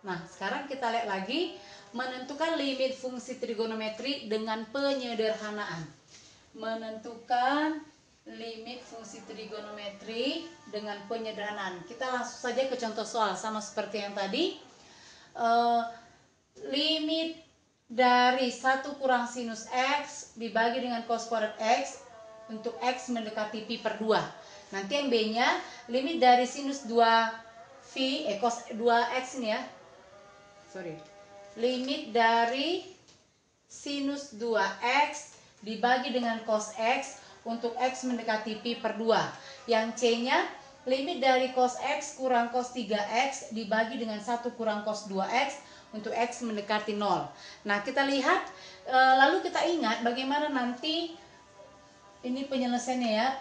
Nah, sekarang kita lihat lagi menentukan limit fungsi trigonometri dengan penyederhanaan. Menentukan limit fungsi trigonometri dengan penyederhanaan. Kita langsung saja ke contoh soal, sama seperti yang tadi. Limit dari 1 kurang sinus X dibagi dengan cos kuadrat X untuk X mendekati pi per 2. Nanti yang B-nya limit dari sinus 2 cos 2X ini ya. Limit dari sinus 2X dibagi dengan cos X untuk X mendekati pi per 2. Yang C-nya limit dari cos X kurang cos 3X dibagi dengan 1 kurang cos 2X untuk X mendekati 0. Nah, kita lihat, lalu kita ingat bagaimana nanti ini penyelesaiannya ya.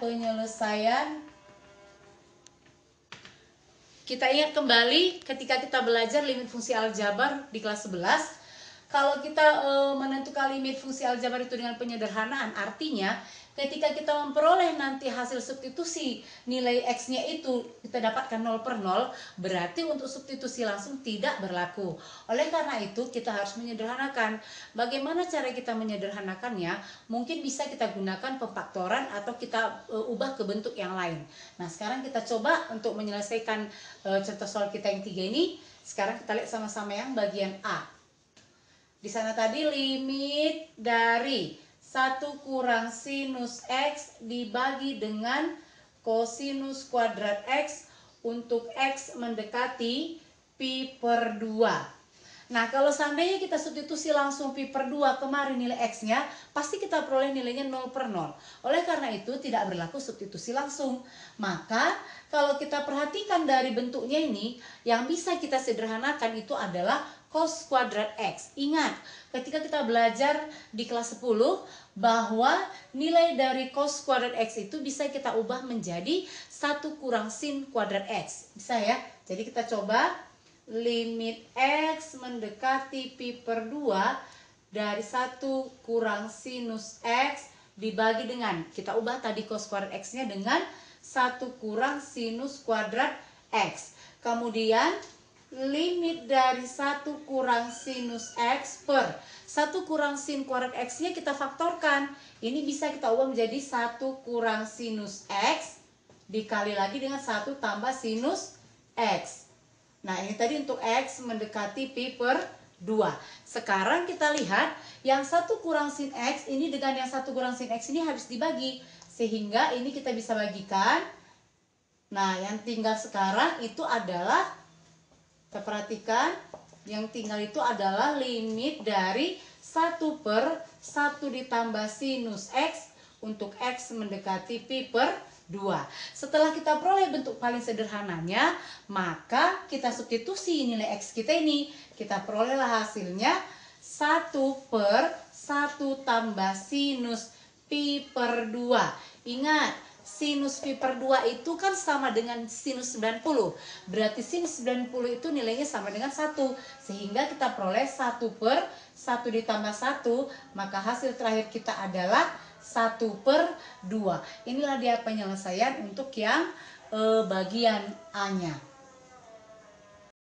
Kita ingat kembali ketika kita belajar limit fungsi aljabar di kelas 11. Kalau kita menentukan limit fungsi aljabar itu dengan penyederhanaan, artinya ketika kita memperoleh nanti hasil substitusi nilai X-nya itu kita dapatkan 0 per 0, berarti untuk substitusi langsung tidak berlaku. Oleh karena itu kita harus menyederhanakan. Bagaimana cara kita menyederhanakannya? Mungkin bisa kita gunakan pemfaktoran atau kita ubah ke bentuk yang lain. Nah, sekarang kita coba untuk menyelesaikan contoh soal kita yang 3 ini. Sekarang kita lihat sama-sama yang bagian A. Di sana tadi limit dari 1 kurang sinus X dibagi dengan kosinus kuadrat X untuk X mendekati pi per 2. Nah, kalau seandainya kita substitusi langsung pi per 2 kemarin nilai X-nya, pasti kita peroleh nilainya 0 per 0. Oleh karena itu tidak berlaku substitusi langsung. Maka kalau kita perhatikan dari bentuknya ini, yang bisa kita sederhanakan itu adalah cos kuadrat X. Ingat, ketika kita belajar di kelas 10 bahwa nilai dari cos kuadrat X itu bisa kita ubah menjadi 1 kurang sin kuadrat X. Bisa ya? Jadi kita coba limit X mendekati pi per 2 dari 1 kurang sinus X dibagi dengan, kita ubah tadi cos kuadrat X-nya dengan 1 kurang sinus kuadrat X. Kemudian limit dari 1 kurang sinus X per 1 kurang sin kuadrat X-nya kita faktorkan. Ini bisa kita ubah menjadi 1 kurang sinus X dikali lagi dengan 1 tambah sinus X. Nah, ini tadi untuk X mendekati pi per 2. Sekarang kita lihat yang 1 kurang sin X ini dengan yang 1 kurang sin X ini habis dibagi. Sehingga ini kita bisa bagikan. Nah, yang tinggal sekarang itu adalah, kita perhatikan, yang tinggal itu adalah limit dari 1 per 1 ditambah sinus X untuk X mendekati pi per 2. Setelah kita peroleh bentuk paling sederhananya, maka kita substitusi nilai X kita ini. Kita perolehlah hasilnya 1 per 1 tambah sinus pi per 2. Ingat, sinus pi per 2 itu kan sama dengan sinus 90. Berarti sinus 90 itu nilainya sama dengan 1. Sehingga kita peroleh 1 per 1 ditambah 1. Maka hasil terakhir kita adalah 1 per 2. Inilah dia penyelesaian untuk yang bagian A-nya.